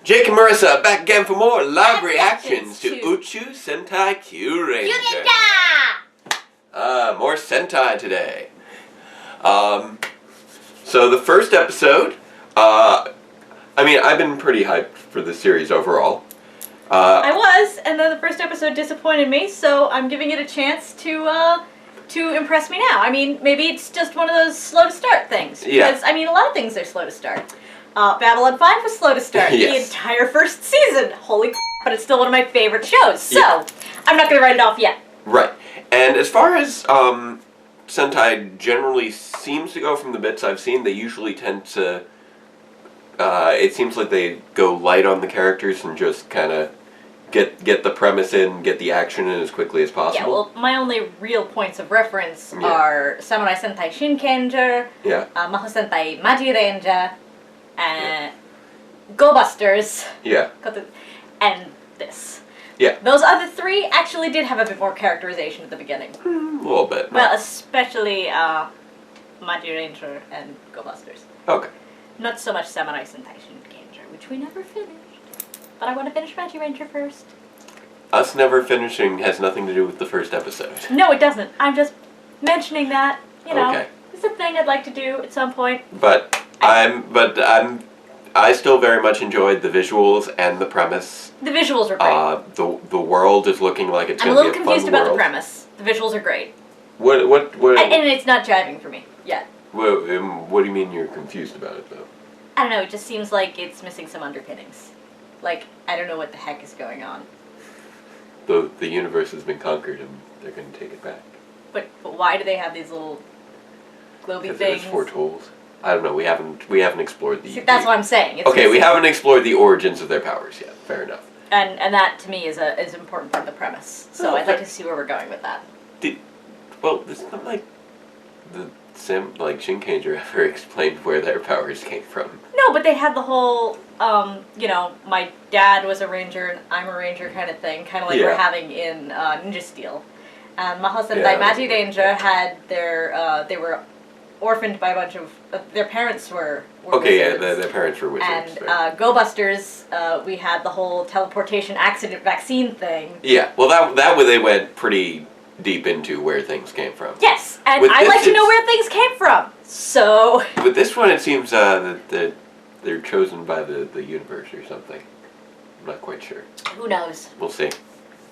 Jake and Marisa back again for more live reactions to Uchu Sentai Kyuranger. More Sentai today. So the first episode, I've been pretty hyped for the series overall. I was, and then the first episode disappointed me, so I'm giving it a chance to impress me now. I mean, maybe it's just one of those slow to start things. Because, Yeah. I mean, a lot of things are slow to start. Babylon 5 was slow to start. Yes. The entire first season. Holy crap, but it's still one of my favorite shows. So, Yeah. I'm not going to write it off yet. Right. And as far as Sentai generally seems to go from the bits I've seen, they usually tend to, it seems like they go light on the characters and just kind of get the premise in, get the action in as quickly as possible. Yeah, well, my only real points of reference are Samurai Sentai Kyuranger, Maho Sentai Maji Ranger, Go Busters, and this. Yeah. Those other three actually did have a bit more characterization at the beginning. A little bit. Well, especially Maji Ranger and Go Busters. Okay. Not so much Samurai Sentai Kyuranger, which we never finished. But I want to finish Maji Ranger first. Us never finishing has nothing to do with the first episode. No, it doesn't. I'm just mentioning that, you know. Okay. It's a thing I'd like to do at some point. But I still very much enjoyed the visuals and the premise. The visuals are great. The world is looking like it's I'm going to be a a little confused fun about world. the premise. The visuals are great. What? And it's not jiving for me yet. What do you mean you're confused about it though? I don't know. It just seems like it's missing some underpinnings. Like, I don't know what the heck is going on. The universe has been conquered and they're going to take it back. But why do they have these little globy Because things? there's 4 tools. I don't know. We haven't explored the. See, that's what I'm saying. It's okay, missing. we haven't explored the origins of their powers yet. Fair enough. And that to me is an important part of the premise. So I'd like fair. to see where we're going with that. Well, it's not like Shinkanger ever explained where their powers came from. No, but they had the whole, my dad was a ranger and I'm a ranger kind of thing, kind of like we're having in Ninja Steel. And Maho Sentai Maji Ranger had they were orphaned by a bunch of, their parents were wizards. Their parents were wizards. And Go Busters, we had the whole teleportation accident vaccine thing. Yeah, well that way they went pretty deep into where things came from. Yes, and I'd like to know where things came from. So with this one, it seems that they're chosen by the universe or something. I'm not quite sure. Who knows? We'll see.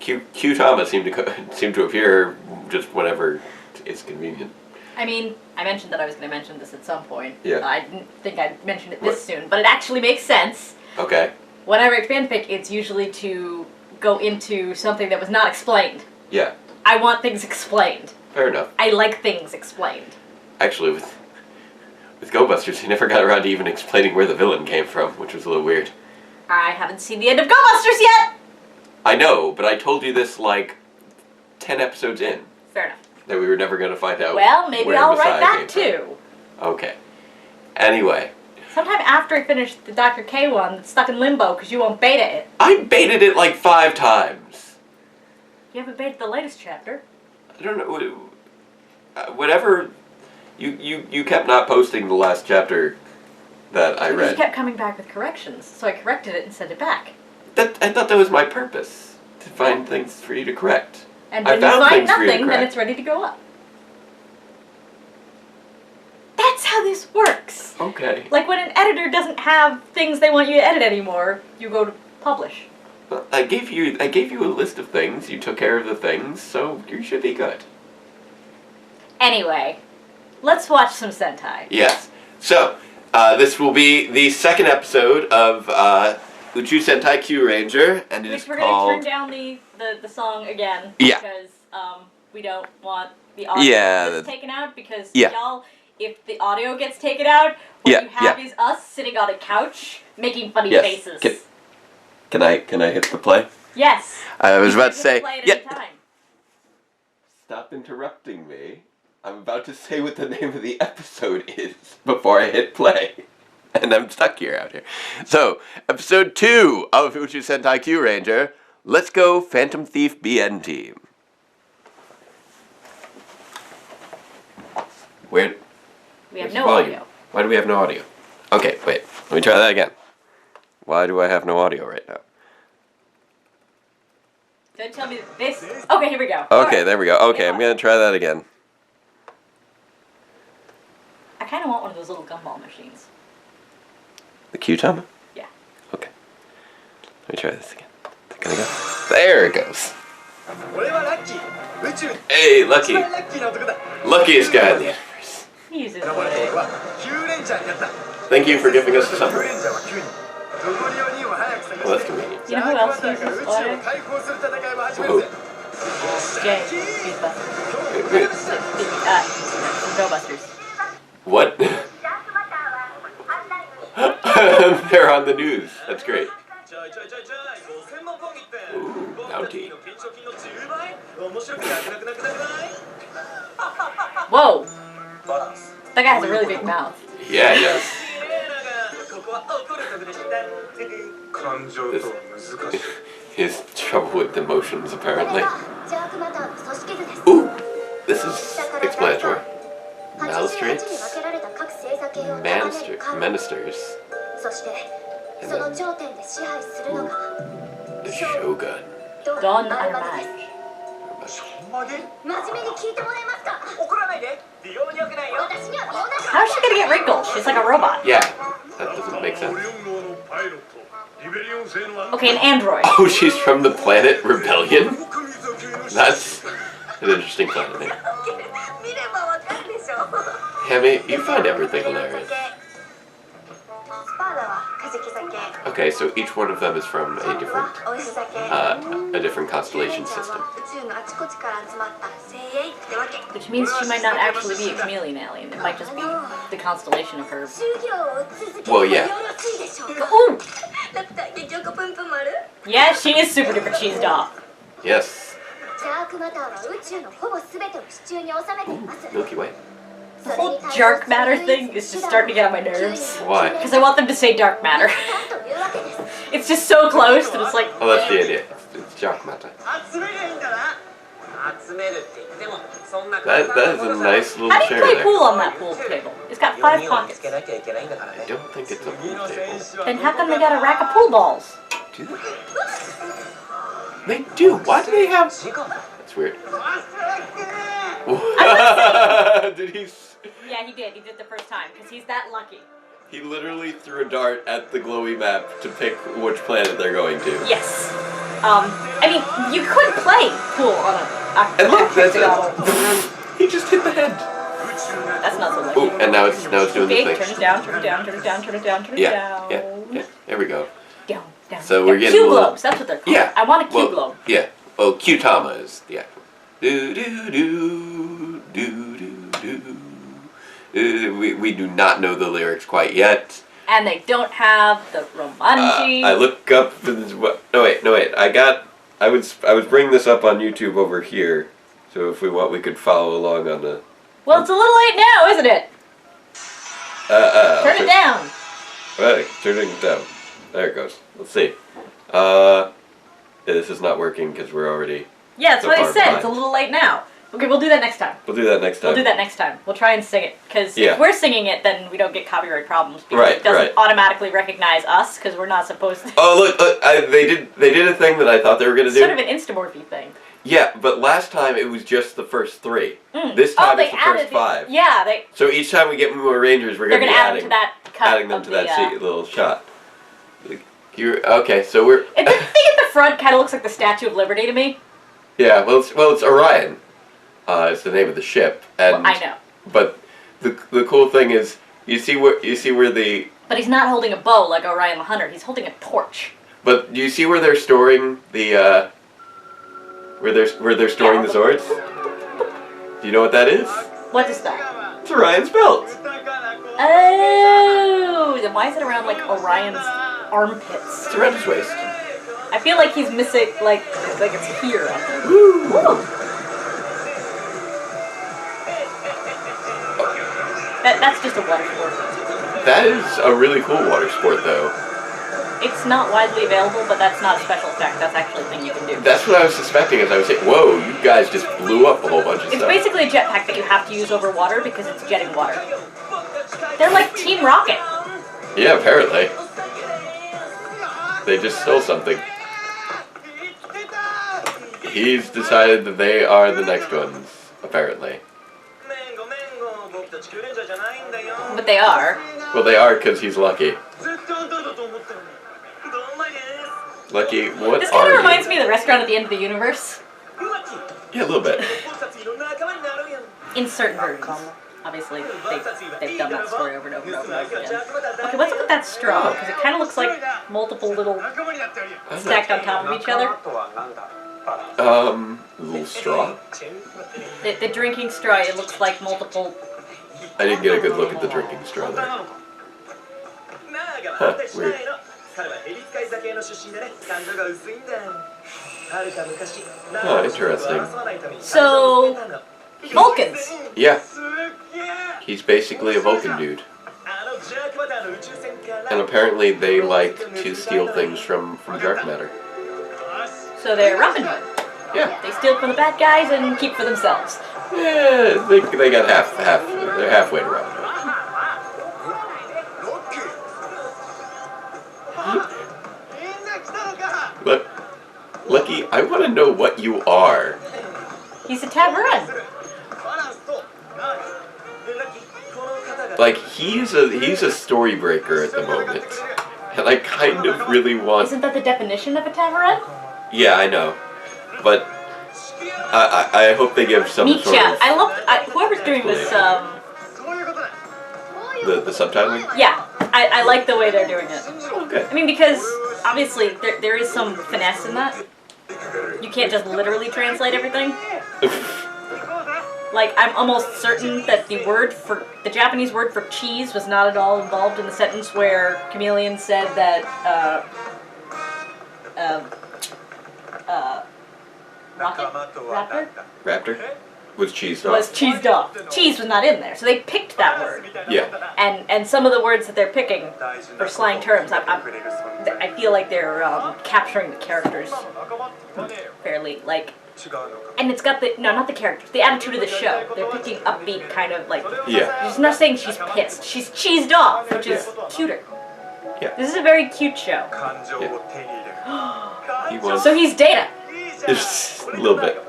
Q-Tama seemed to appear just whenever it's convenient. I mean, I mentioned that I was going to mention this at some point. Yeah. I didn't think I'd mention it this soon, but it actually makes sense. Okay. When I write fanfic, it's usually to go into something that was not explained. Yeah. I want things explained. Fair enough. I like things explained. Actually, with Go Busters, he never got around to even explaining where the villain came from, which was a little weird. I haven't seen the end of Go Busters yet! I know, but I told you this like 10 episodes in. Fair enough. That we were never going to find out. Well, maybe where I'll Messiah write that came too. from. Okay. Anyway. Sometime after I finish the Dr. K one that's stuck in limbo because you won't beta it. I baited it like 5 times. You haven't baited the latest chapter. I don't know. Whatever. You kept not posting the last chapter that I read. You kept coming back with corrections, so I corrected it and sent it back. I thought that was my purpose. To find things for you to correct. And when you find nothing, then it's ready to go up. That's how this works. Okay. Like when an editor doesn't have things they want you to edit anymore, you go to publish. Well, I gave you a list of things. You took care of the things, so you should be good. Anyway, let's watch some Sentai. Yes. So, this will be the second episode of Uchu Sentai Kyuranger, and it is we're called... going to turn down the song again. Yeah. Because we don't want the audio taken out, because y'all, if the audio gets taken out, what you have is us sitting on a couch making funny faces. Can I hit the play? Yes. I was about to say... Play at any time. Stop interrupting me. I'm about to say what the name of the episode is before I hit play. And I'm stuck here out here. So, episode 2 of Uchu Sentai Kyuranger. Let's go, Phantom Thief BN Team. We have no audio. Why do we have no audio? Okay, wait. Let me try that again. Why do I have no audio right now? Don't tell me that this... Okay, here we go. Okay, right. there we go. Okay, I'm going to try that again. I kind of want one of those little gumball machines. The Q-Tama? Yeah. Okay. Let me try this again. Is it gonna go? There it goes. Hey, Lucky. Luckiest guy in the universe. He uses it. Thank you for giving us the summer. Well, that's convenient. You know who else uses Ore? Who? Jay. He's from Go Busters. What? They're on the news. That's great. Ooh, bounty. Whoa! That guy has a really big mouth. Yeah, he does. His trouble with emotions, apparently. Ooh, this is explanatory. Magistrates, ministers, and then the Shogun. Don Armai. How is she gonna get wrinkles? She's like a robot. Yeah, that doesn't make sense. Okay, an android. Oh, she's from the planet Rebellion? That's an interesting planet name. Hammy, you find everything hilarious. Okay, so each one of them is from a different constellation system. Which means she might not actually be a chameleon alien. It might just be the constellation of her. Well, yeah. Ooh! Yeah, she is super duper cheesed off. Yes. Ooh, Milky Way. The whole dark matter thing is just starting to get on my nerves. Why? Because I want them to say dark matter. It's just so close that it's like... Oh, that's the idea. It's dark matter. That is a nice little How do you chair play there. pool on that pool table? It's got 5 pockets. I don't think it's a pool table. Then how come they got a rack of pool balls? Do they? They do. Why do they have... That's weird. Did he... Yeah, he did. He did the first time, because he's that lucky. He literally threw a dart at the glowy map to pick which planet they're going to. Yes. I mean, you could play pool on a and look, that's it. He just hit the head. That's not so lucky. Ooh, and now it's doing the thing. Turn it down, turn it down, turn it down, turn it down, turn it down. Yeah. There we go. Down, down. So we're getting Q globes, that's what they're called. Yeah. I want a Q globe. Yeah. Well, Q-Tama is the actual. Do do do do do do. We do not know the lyrics quite yet. And they don't have the romanji. I look up for this. No wait. I was bringing this up on YouTube over here. So if we want, we could follow along on the. Well, it's a little late now, isn't it? Turn it down. Right, turning it down. There it goes. Let's see. Yeah, this is not working because we're already. Yeah, that's so what I far said. behind. It's a little late now. Okay, we'll do that next time. We'll do that next time. We'll try and sing it. Because if we're singing it, then we don't get copyright problems. Because it doesn't automatically recognize us, because we're not supposed to. Oh, look, they did a thing that I thought they were going to do. Sort of an instamorphy thing. Yeah, but last time it was just the first 3. This time it's the first 5. Yeah, So each time we get more Rangers, we're going to be adding them to that little shot. Okay, so we're... And the thing at the front kind of looks like the Statue of Liberty to me. Yeah, well, it's Orion. It's the name of the ship. And, well, I know. But the cool thing is, you see where the... But he's not holding a bow like Orion the Hunter. He's holding a torch. But do you see where they're storing the where they're storing the swords? Do you know what that is? What is that? It's Orion's belt. Oh, then why is it around like Orion's armpits? It's around his waist. I feel like he's missing like it's here. Woo! Woo. That's just a water sport. That is a really cool water sport, though. It's not widely available, but that's not a special effect. That's actually a thing you can do. That's what I was suspecting as I was saying, whoa, you guys just blew up a whole bunch of stuff. It's basically a jetpack that you have to use over water because it's jetting water. They're like Team Rocket. Yeah, apparently. They just stole something. He's decided that they are the next ones, apparently. But they are. Well, they are because he's Lucky. Lucky, what This kind of reminds me of the restaurant at the end of the universe. Yeah, a little bit. In certain versions. Obviously, they've done that story over and over and over and over again. Okay, what's up with that straw? Because it kind of looks like multiple little stacked on top of each other. A little straw? The drinking straw, it looks like multiple... I didn't get a good look at the drinking straw there. Huh, weird. Oh, interesting. So, Vulcans. Yeah. He's basically a Vulcan dude. And apparently they like to steal things from dark matter. So they're Robin Hood. Yeah. They steal from the bad guys and keep for themselves. Yeah, they got half. They're halfway to Robin Hood. Look, Lucky, I want to know what you are. He's a Tabaran. Like, he's a story breaker at the moment. And I kind of really want... Isn't that the definition of a Tabaran? Yeah, I know. But I hope they give some sort of... I love... whoever's doing this, The subtitling? Yeah, I like the way they're doing it. Okay. I mean, because obviously there is some finesse in that. You can't just literally translate everything. Like, I'm almost certain that the Japanese word for cheese was not at all involved in the sentence where Chameleon said that, Raptor? Was cheesed off. Was cheesed off. Cheese was not in there, so they picked that word. Yeah. And some of the words that they're picking for slang terms, I feel like they're capturing the characters fairly, like... And it's got not the characters, the attitude of the show. They're picking upbeat kind of, like... Yeah. She's not saying she's pissed. She's cheesed off, which is cuter. Yeah. This is a very cute show. Yeah. He was... So he's Data. Just a little bit.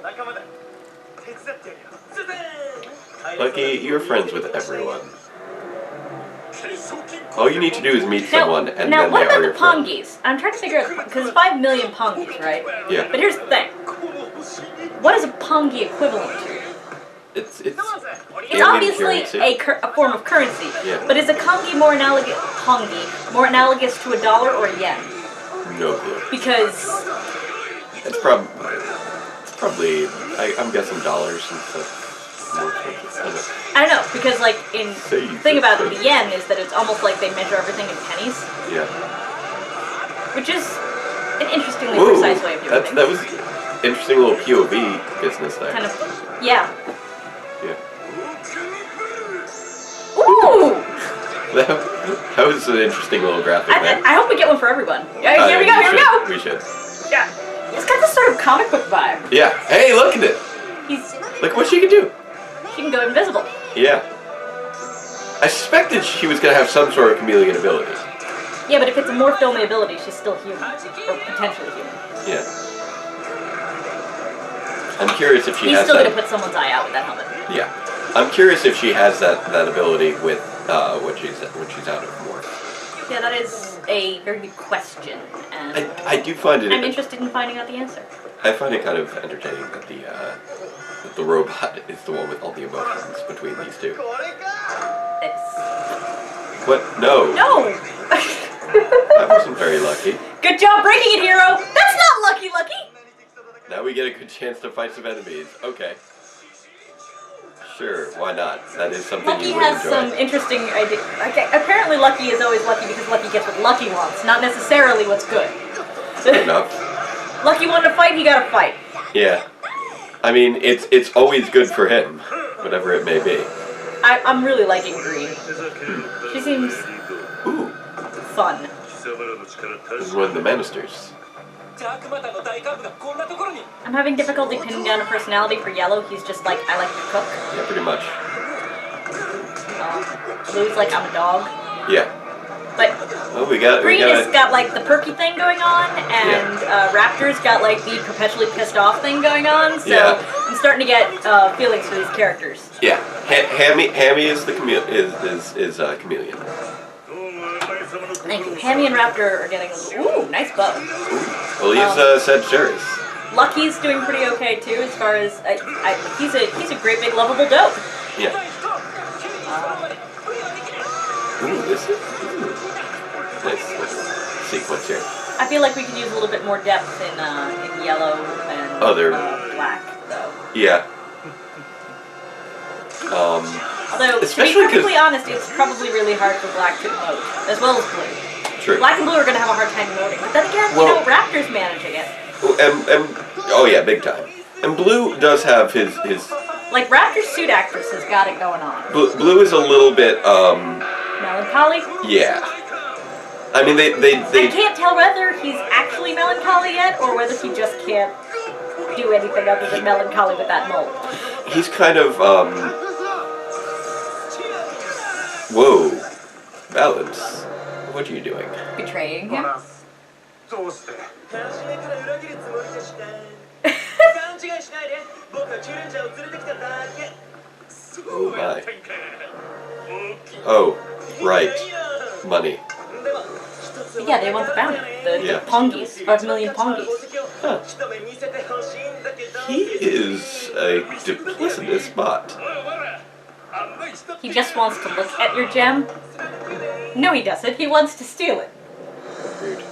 Lucky, you're friends with everyone. All you need to do is meet someone, and now, then what they are about your the friend. Pongies? I'm trying to figure out, because 5 million Pongies, right? Yeah. But here's the thing. What is a Pongi equivalent to? It's obviously currency. a form of currency. Yeah. But is a Kongi more analogous to $1 or a yen? No clue. Because It's probably I'm guessing dollars and stuff. More expensive. I don't know, because like the thing about the yen is that it's almost like they measure everything in pennies. Yeah. Which is an interestingly precise way of doing things. That was interesting little POV business there. Kind of, yeah. Yeah. Ooh! That was an interesting little graphic there. I hope we get one for everyone. Here we go! We should. Yeah. It's got this sort of comic book vibe. Yeah. Hey, look at it! Look what she can do. She can go invisible. Yeah. I suspected she was going to have some sort of chameleon ability. Yeah, but if it's a morphed only ability, she's still human. Or potentially human. Yeah. I'm curious if she has He's still that... going to put someone's eye out with that helmet. Yeah. I'm curious if she has that ability with when she's out of morph. Yeah, that is a very good question. And I do find it... I'm interested in finding out the answer. I find it kind of entertaining that the robot is the one with all the emotions between these two. What? No. No! That wasn't very lucky. Good job breaking it, hero! That's not lucky! Now we get a good chance to fight some enemies. Okay. Sure, why not? That is something Lucky you would has enjoy. some interesting ideas. Okay, apparently Lucky is always lucky because Lucky gets what Lucky wants, not necessarily what's good. Fair enough. Lucky wanted to fight, he got to fight. Yeah. I mean, it's always good for him, whatever it may be. I'm really liking Green. She seems fun. This is one of the ministers. I'm having difficulty pinning down a personality for Yellow. He's just like, I like to cook. Yeah, pretty much. Blue's like, I'm a dog. Yeah. But Oh, we got. Green has got like the perky thing going on, and Raptor's got like the perpetually pissed off thing going on. So I'm starting to get feelings for these characters. Yeah, Hammy is the chameleon. Thank you. Hammy and Raptor are getting. Ooh, nice bow. Well, he's Sagittarius. Lucky's doing pretty okay too, as far as he's a great big lovable dope. Yeah. Ooh, this is nice sequence here. I feel like we could use a little bit more depth in yellow and black, though. Yeah. Although, to be perfectly honest, it's probably really hard for black to emote, as well as blue. True. Black and blue are going to have a hard time emoting, but then again, you know, Raptor's managing it. Oh yeah, big time. And blue does have his... Like, Raptor's suit actress has got it going on. Blue is a little bit, melancholy? Yeah. I mean, they I can't tell whether he's actually melancholy yet, or whether he just can't do anything other than melancholy with that mold. He's kind of, whoa. Balance. What are you doing? Betraying him? Oh my. Oh, right. Money. Yeah, they want the bounty. The pongies. 5 million pongies. Huh. He is a duplicitous bot. He just wants to look at your gem? No, he doesn't. He wants to steal it. Rude.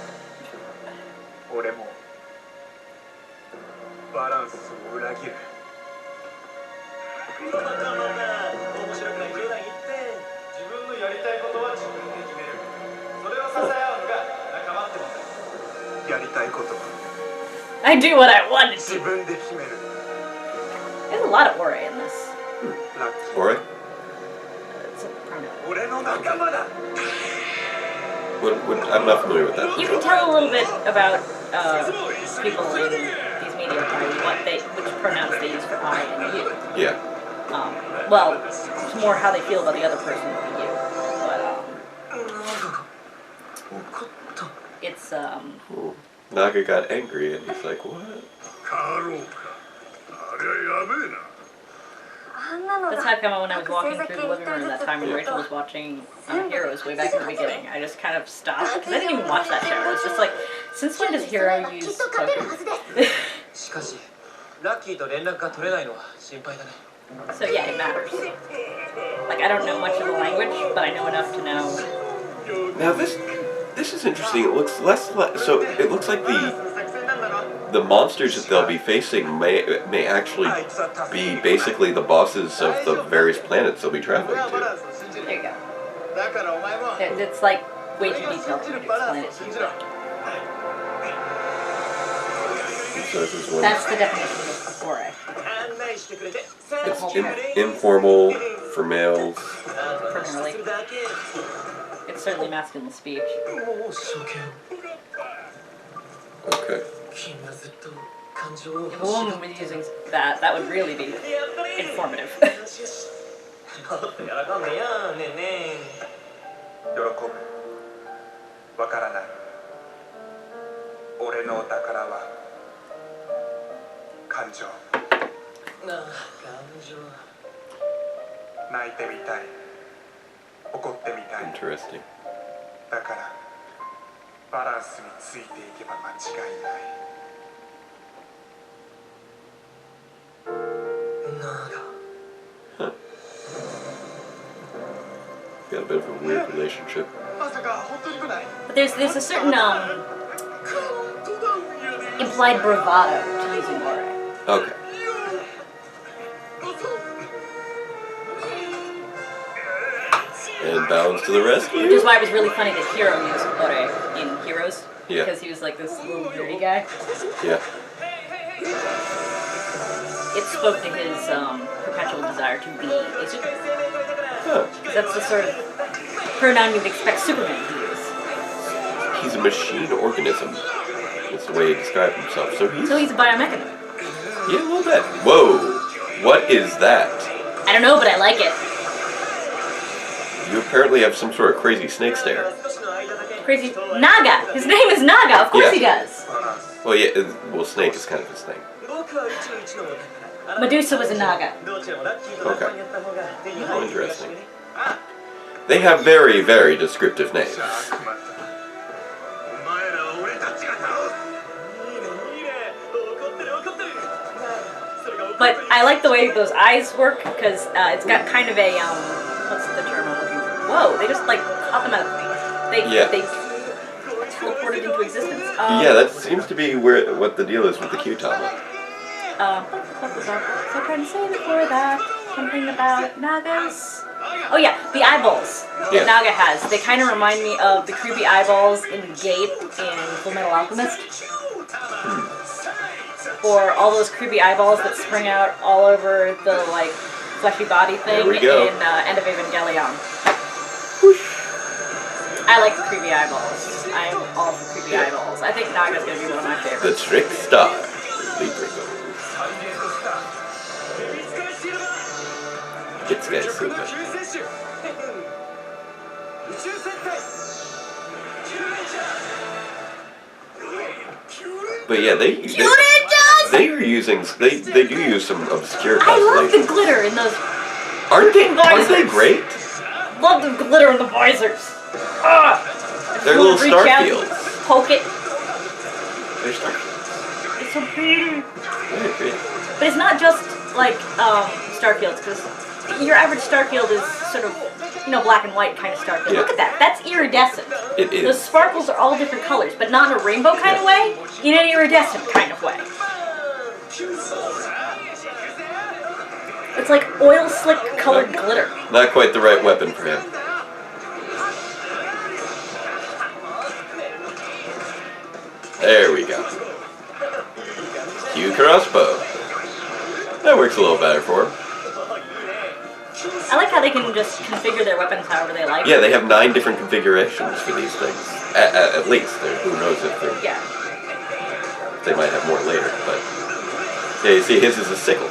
I do what I want to do. There's a lot of ore in this. Ore? It's a pronoun. I'm not familiar with that. You can tell a little bit about people in these media by which pronouns they use for I and you. Yeah. Well, it's more how they feel about the other person than you. But it's Ooh. Naga got angry and he's like, what? That's how come when I was walking through the living room that time when Rachel was watching Heroes way back in the beginning, I just kind of stopped because I didn't even watch that show. I was just like, since when does Hero use Toku? So yeah, it matters. Like, I don't know much of the language, but I know enough to know. Now this is interesting. It looks less so it looks like the monsters that they'll be facing may actually be basically the bosses of the various planets they'll be traveling to. There you go. It's like way too detailed to explain it to you. So this is one. That's the definition of foray. It's informal for males. Primarily. It's certainly masculine speech. Okay. If a woman was using that would really be informative. Interesting. Huh. Got a bit of a weird relationship. But there's a certain implied bravado to using ore. Okay. And Balance to the rescue. Which is why it was really funny that Hero used ore in Heroes. Yeah. Because he was like this little dirty guy. Yeah. It spoke to his perpetual desire to be a Superman. Huh. That's the sort of pronoun you'd expect Superman to use. He's a machine organism. That's the way he described himself. So he's a biomechanism. Yeah, a little bit. Whoa. What is that? I don't know, but I like it. You apparently have some sort of crazy snake stare. Crazy Naga. His name is Naga. Of course he does. Well, yeah. Well, snake is kind of his thing. Medusa was a Naga. Okay. Oh, interesting. They have very, very descriptive names. But I like the way those eyes work because it's got kind of a what's the term I'm looking for? Whoa! They just like caught them out of they teleported into existence. Yeah, that seems to be what the deal is with the Q-Tama. What was I trying to say before that? Something about Nagas? Oh yeah, the eyeballs that Naga has. They kind of remind me of the creepy eyeballs in Gate in Fullmetal Alchemist. Or all those creepy eyeballs that spring out all over the like fleshy body thing in End of Evangelion. I like the creepy eyeballs. I'm all for creepy eyeballs. I think Naga's gonna be one of my favorites. The Trick Star. It's guy's super. But yeah, they do use some obscure constellations. I love the glitter in those. Aren't they great? Love the glitter in the visors. They're little star fields. Poke it. They're star fields. It's so pretty. Very pretty. But it's not just like star fields, because your average star field is sort of, black and white kind of star field. Yeah. Look at that. That's iridescent. It is. The sparkles are all different colors, but not in a rainbow kind of way, in an iridescent kind of way. It's like oil slick colored glitter. Not quite the right weapon for him. There we go. Q crossbow. That works a little better for him. I like how they can just configure their weapons however they like. Yeah, they have 9 different configurations for these things. At least. Who knows if they're... Yeah. They might have more later, but... Yeah, you see, his is a sickle.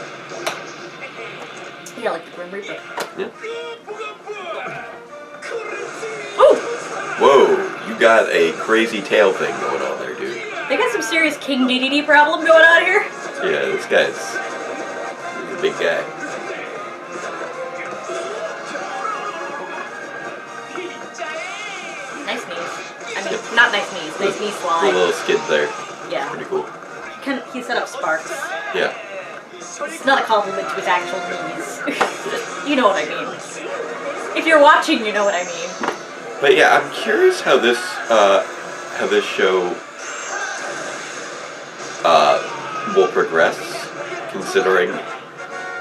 Yeah, like the Grim Reaper. Yeah. Ooh! Whoa, you got a crazy tail thing going on there, dude. They got some serious King DDD problem going on here. Yeah, this guy's a big guy. Nice knees. I mean, not nice knees. Nice knee slide. A little skid there. Yeah. Pretty cool. He set up sparks. Yeah. It's not a compliment to his actual knees. You know what I mean. If you're watching, you know what I mean. But yeah, I'm curious how this show will progress, considering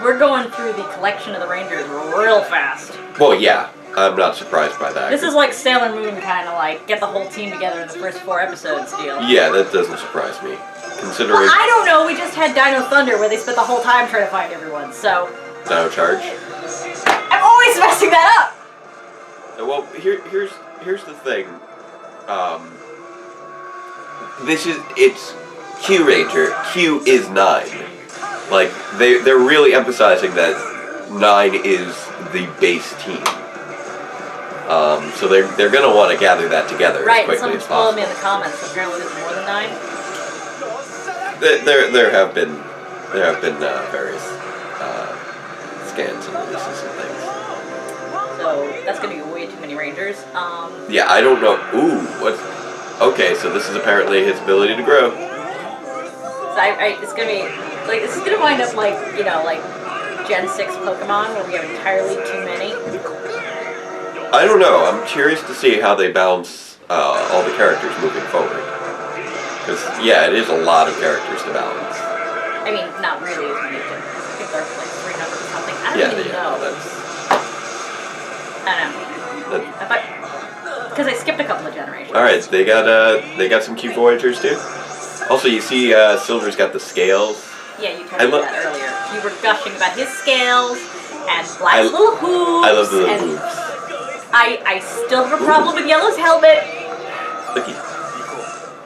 we're going through the collection of the Rangers real fast. Well, yeah, I'm not surprised by that. This is like Sailor Moon, kind of like get the whole team together in the first 4 episodes deal. Yeah, that doesn't surprise me, considering. Well, I don't know. We just had Dino Thunder, where they spent the whole time trying to find everyone. So. Dino Charge. I'm always messing that up. Well, here's the thing. It's Kyuranger. Q is 9. Like they're really emphasizing that 9 is the base team. So they're gonna want to gather that together as quickly as possible. Right. Someone told me in the comments. Apparently, there's more than 9. There have been various scans and releases and things. So that's gonna be way too many Rangers. Yeah, I don't know. Ooh, what? Okay, so this is apparently his ability to grow. So it's gonna be like this is gonna wind up like like Gen 6 Pokemon where we have entirely too many. I don't know. I'm curious to see how they balance all the characters moving forward. Because yeah, it is a lot of characters to balance. I mean, not really as many. I think there's like 300 or something. I don't even know. I don't know. Because I skipped a couple of generations. All right, they got some cute Voyagers too. Also, you see, Silver's got the scales. Yeah, you told me that earlier. You were gushing about his scales and Black's little hooves. I love the little hooves. I still have a problem with Yellow's helmet. Looky.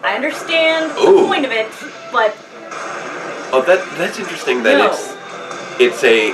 I understand the point of it, but that's interesting that it's a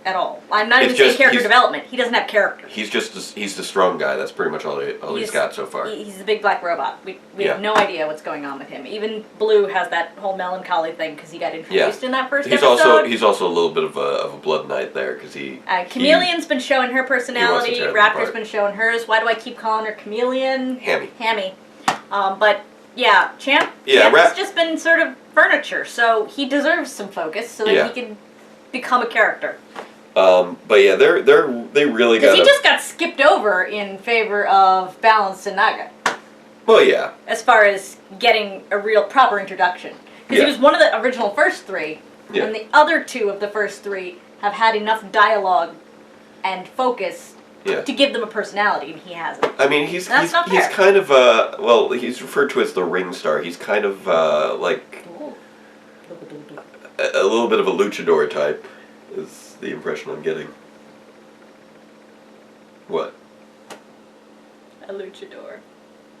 at all. I'm not It's even saying just- character he's- development. He doesn't have character. He's the strong guy. That's pretty much all he's got so far. He's a big black robot. We Yeah. have no idea what's going on with him. Even Blue has that whole melancholy thing because he got introduced in that first He's episode. he's also a little bit of a blood knight there because Chameleon's been showing her personality. terrible Raptor's part. been showing hers. Why do I keep calling her Chameleon? Hammy. But yeah, Champ has just been sort of furniture, so he deserves some focus so that he can become a character. But yeah, they really got. Because he just got skipped over in favor of Balance and Naga. Well, yeah. As far as getting a real proper introduction, because he was one of the original first three, and the other two of the first three have had enough dialogue and focus to give them a personality, and he hasn't. I mean, he's fair. kind of he's referred to as the ring star. He's kind of like a little bit of a luchador type, is the impression I'm getting. What? A luchador.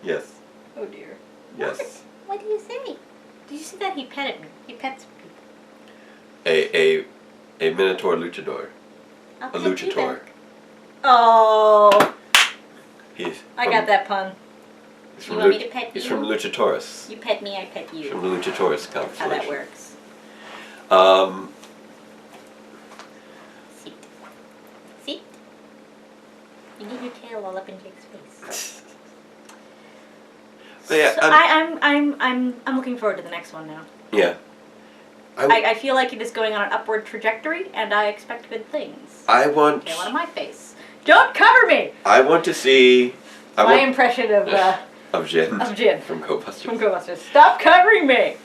Yes. Oh dear. Yes. What do you say? Did you see that? He petted me. He pets people. A minotaur luchador. A luchator. Oh. I got that pun. You want me to pet you? He's from Luchataurus. You pet me, I pet you. He's from the Luchataurus constellation. That's how that works. See? You need your tail all up in Jake's face. But yeah, so I'm looking forward to the next one now. Yeah. I feel like it is going on an upward trajectory, and I expect good things. Tail out of my face. Don't cover me! I want to see... My impression of Jin. Of Jin. From Go-Busters. From Go-Busters. Stop covering me!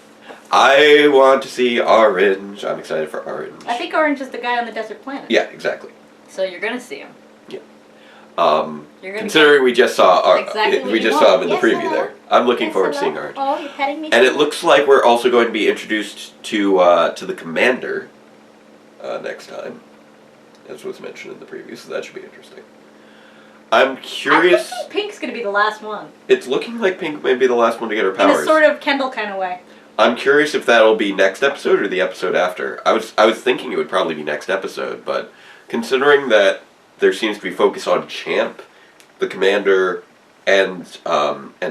I want to see Orange. I'm excited for Orange. I think Orange is the guy on the desert planet. Yeah, exactly. So you're gonna see him. Yeah. Considering we just saw him in the preview there. I'm looking forward to seeing Orange. Oh, you're petting me. And it looks like we're also going to be introduced to the Commander next time, as was mentioned in the preview, so that should be interesting. I'm curious. I think Pink's gonna be the last one. It's looking like Pink may be the last one to get her powers. In a sort of Kendall kind of way. I'm curious if that'll be next episode or the episode after. I was thinking it would probably be next episode, but considering that there seems to be focus on Champ, the Commander, and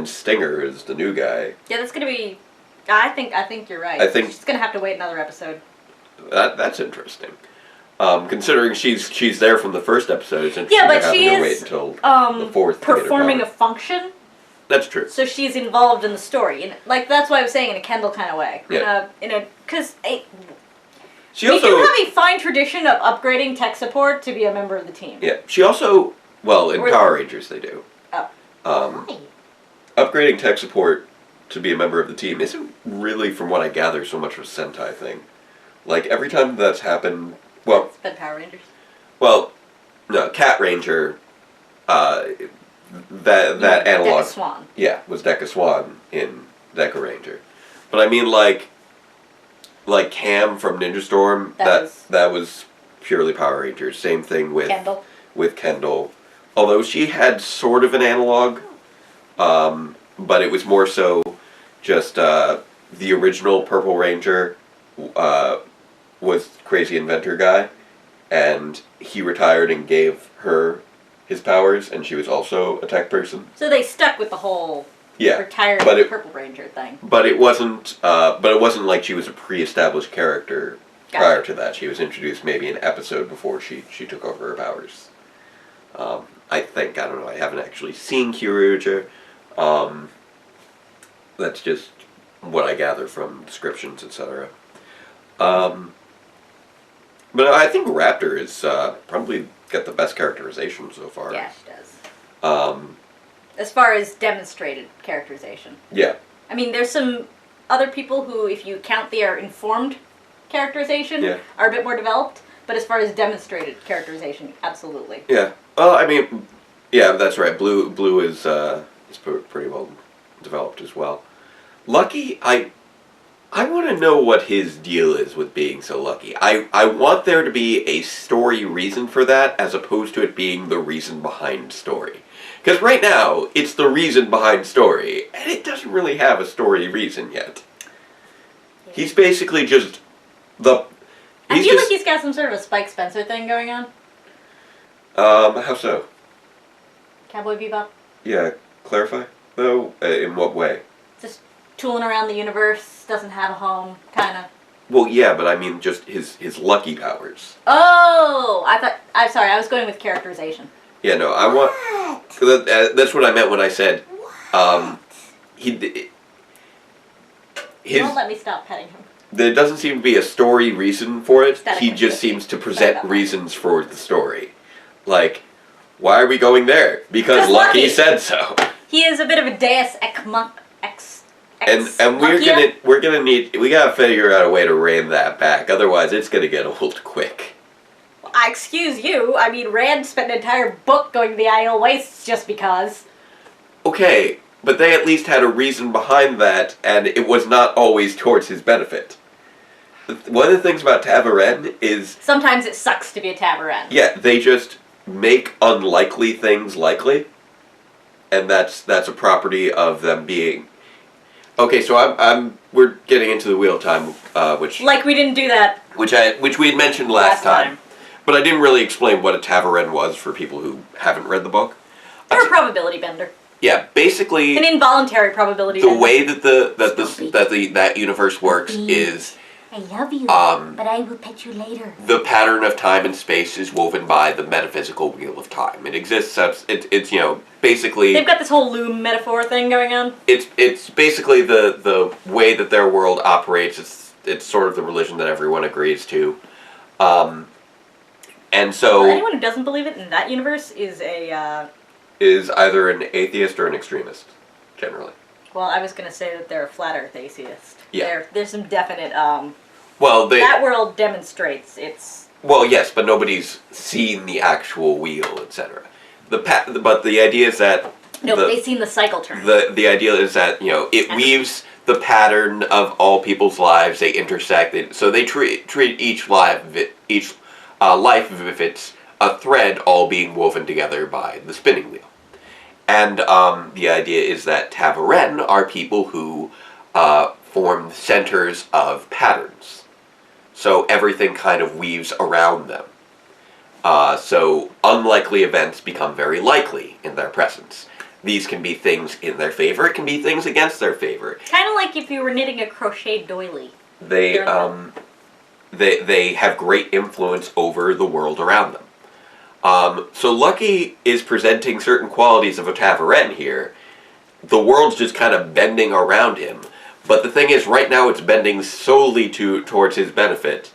Stinger is the new guy. Yeah, that's gonna be. I think you're right. I think she's gonna have to wait another episode. That's interesting. Considering she's there from the first episode, it's interesting but she is wait until the fourth. Performing a function. That's true. So she's involved in the story, and that's why I was saying in a Kendall kind of way. Yeah. Because we also do have a fine tradition of upgrading tech support to be a member of the team. Yeah. She also in Power Rangers they do. Oh. Upgrading tech support to be a member of the team isn't really, from what I gather, so much of a Sentai thing. Like every time that's happened. Well, it's been Power Rangers. Well, no, Cat Ranger. That analog. Deca Swan. Yeah, was Deca Swan in Deca Ranger, but I mean like Cam from Ninja Storm. That was purely Power Rangers. Same thing with Kendall. Although she had sort of an analog, but it was more so just the original Purple Ranger was Crazy Inventor guy, and he retired and gave her his powers, and she was also a tech person. So they stuck with the whole retired Purple Ranger thing. But it wasn't. Like she was a pre-established character prior to that. She was introduced maybe an episode before she took over her powers. I think, I don't know. I haven't actually seen Kyuranger. That's just what I gather from descriptions, etc. But I think Raptor is probably got the best characterization so far. Yeah, she does. As far as demonstrated characterization. Yeah. I mean, there's some other people who, if you count their informed characterization, are a bit more developed. But as far as demonstrated characterization, absolutely. Yeah. Well, I mean, yeah, that's right. Blue is pretty well developed as well. Lucky, I want to know what his deal is with being so lucky. I want there to be a story reason for that, as opposed to it being the reason behind story. Because right now, it's the reason behind story, and it doesn't really have a story reason yet. Yeah. He's basically just I feel like he's got some sort of a Spike Spencer thing going on. How so? Cowboy Bebop? Yeah, clarify? Though, in what way? Just tooling around the universe, doesn't have a home, kinda. Well, yeah, but I mean just his lucky powers. Oh! I'm sorry, I was going with characterization. Yeah, no, I want... that's what I meant when I said, he... Don't let me stop petting him. There doesn't seem to be a story reason for it. He just seems to present reasons for the story. Like, why are we going there? Because Lucky said so. He is a bit of a deus ex. And we're gonna need, we gotta figure out a way to rein that back. Otherwise, it's gonna get old quick. Excuse you. I mean, Rand spent an entire book going to the Isle Wastes just because. Okay, but they at least had a reason behind that, and it was not always towards his benefit. One of the things about Tavaren is... Sometimes it sucks to be a Tavaren. Yeah, they just make unlikely things likely, and that's a property of them being... Okay, so we're getting into the wheel time, which... Like we didn't do that. Which we had mentioned last time. But I didn't really explain what a Tavaren was for people who haven't read the book. They're a probability bender. Yeah, basically... An involuntary probability bender. The way that that universe works is... I love you, but I will pet you later. The pattern of time and space is woven by the metaphysical wheel of time. It exists as... It's basically... They've got this whole loom metaphor thing going on. It's basically the way that their world operates. It's sort of the religion that everyone agrees to. And so... Well, anyone who doesn't believe it in that universe is is either an atheist or an extremist, generally. Well, I was going to say that they're a flat earth atheist. Yeah. There's some definite... well, that world demonstrates it's... Well, yes, but nobody's seen the actual wheel, etc. But the idea is that... No, but they've seen the cycle turn. The idea is that, it weaves the pattern of all people's lives. They intersect. So they treat each life as if it's a thread all being woven together by the spinning wheel. And the idea is that Tavaren are people who form centers of patterns. So everything kind of weaves around them. So unlikely events become very likely in their presence. These can be things in their favor. It can be things against their favor. Kind of like if you were knitting a crochet doily. They have great influence over the world around them. So Lucky is presenting certain qualities of a Tavaren here. The world's just kind of bending around him. But the thing is, right now it's bending solely towards his benefit.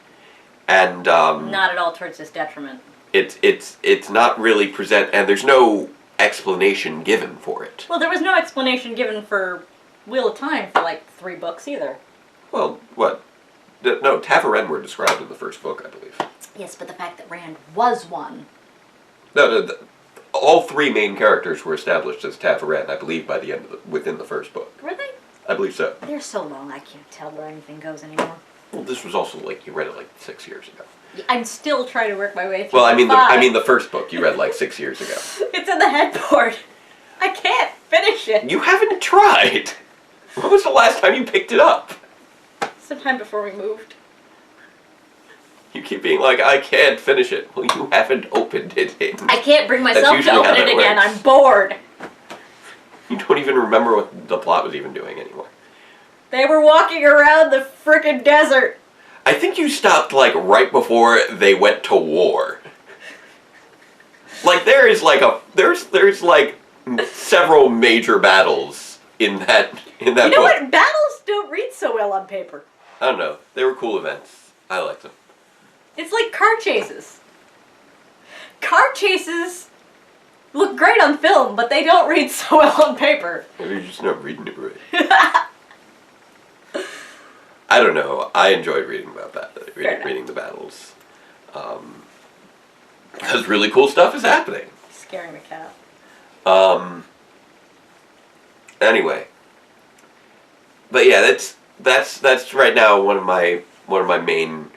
And not at all towards his detriment. It's not really and there's no explanation given for it. Well, there was no explanation given for Wheel of Time for like 3 books either. Well, what? No, Tavaren were described in the first book, I believe. Yes, but the fact that Rand was one. No, all 3 main characters were established as Tavaren, I believe, by the end within the first book. Were they? I believe so. They're so long, I can't tell where anything goes anymore. Well, this was also you read it 6 years ago. I'm still trying to work my way through. Well, I mean the first book you read 6 years ago. It's in the headboard. I can't finish it. You haven't tried. When was the last time you picked it up? Sometime before we moved. You keep being like, I can't finish it. Well, you haven't opened it. I can't bring myself to open it again. I'm bored. You don't even remember what the plot was even doing anymore. They were walking around the frickin' desert. I think you stopped right before they went to war. There's several major battles in that book. You know what? Battles don't read so well on paper. I don't know. They were cool events. I liked them. It's like car chases. Car chases look great on film, but they don't read so well on paper. Maybe you're just not reading it right. I don't know. I enjoyed reading about that. Reading the battles. Because really cool stuff is happening. Scaring the cat. Anyway. But yeah, that's right now one of my main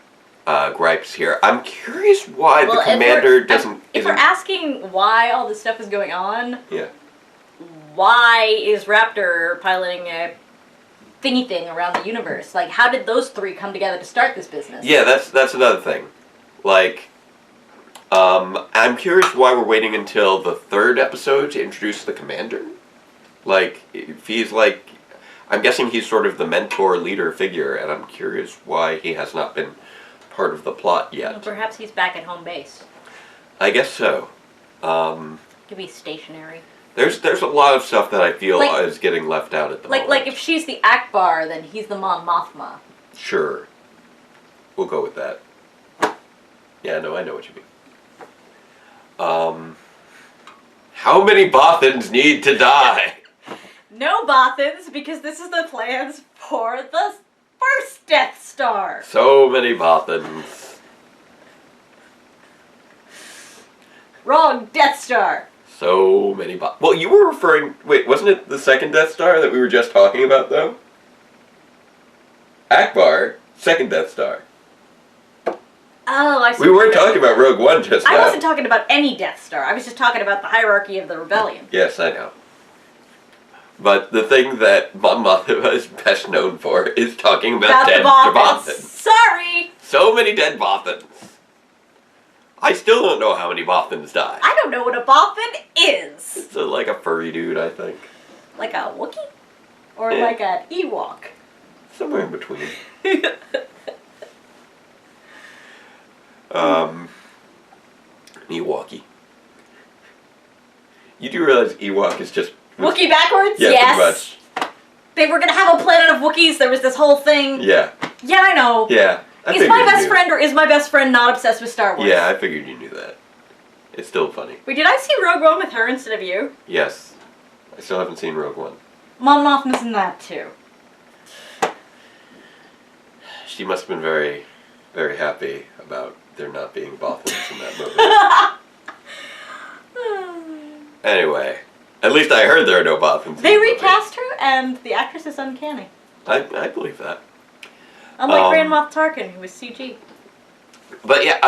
gripes here. I'm curious why the commander doesn't. If we're asking why all this stuff is going on, yeah, why is Raptor piloting a thingy thing around the universe. Like, how did those three come together to start this business? Yeah, that's another thing. Like, I'm curious why we're waiting until the 3rd episode to introduce the commander. Like, if he's like, I'm guessing he's sort of the mentor, leader figure, and I'm curious why he has not been part of the plot yet. Well, perhaps he's back at home base. I guess so. Could be stationary. There's a lot of stuff that I feel is getting left out at the moment. Like if she's the Akbar, then he's the Mon Mothma. Sure. We'll go with that. Yeah, no, I know what you mean. How many Bothans need to die? No Bothans, because this is the plans for the first Death Star. So many Bothans. Wrong Death Star. So many Well, you were referring... Wait, wasn't it the 2nd Death Star that we were just talking about, though? Akbar, 2nd Death Star. Oh, I see. We weren't talking about Rogue One just now. I wasn't talking about any Death Star. I was just talking about the hierarchy of the rebellion. Yes, I know. But the thing that Mon Mothma is best known for is talking about dead Bothans. Sorry! So many dead Bothans. I still don't know how many Bothans die. I don't know what a Bothan is. It's like a furry dude, I think. Like a Wookiee? Or like an Ewok? Somewhere in between. Ewokie. You do realize Ewok is just... Wookiee backwards? Yeah, yes. pretty much. They were gonna have a planet of Wookiees. There was this whole thing. Yeah. Yeah, I know. Yeah. Is my best friend or is my best friend not obsessed with Star Wars? Yeah, I figured you knew that. It's still funny. Wait, did I see Rogue One with her instead of you? Yes. I still haven't seen Rogue One. Mon Mothma's in that too. She must have been very, very happy about there not being Bothans in that movie. Anyway, at least I heard there are no Bothans. They recast her, and the actress is uncanny. I believe that. Unlike Grand Moff Tarkin, who was CG. But yeah,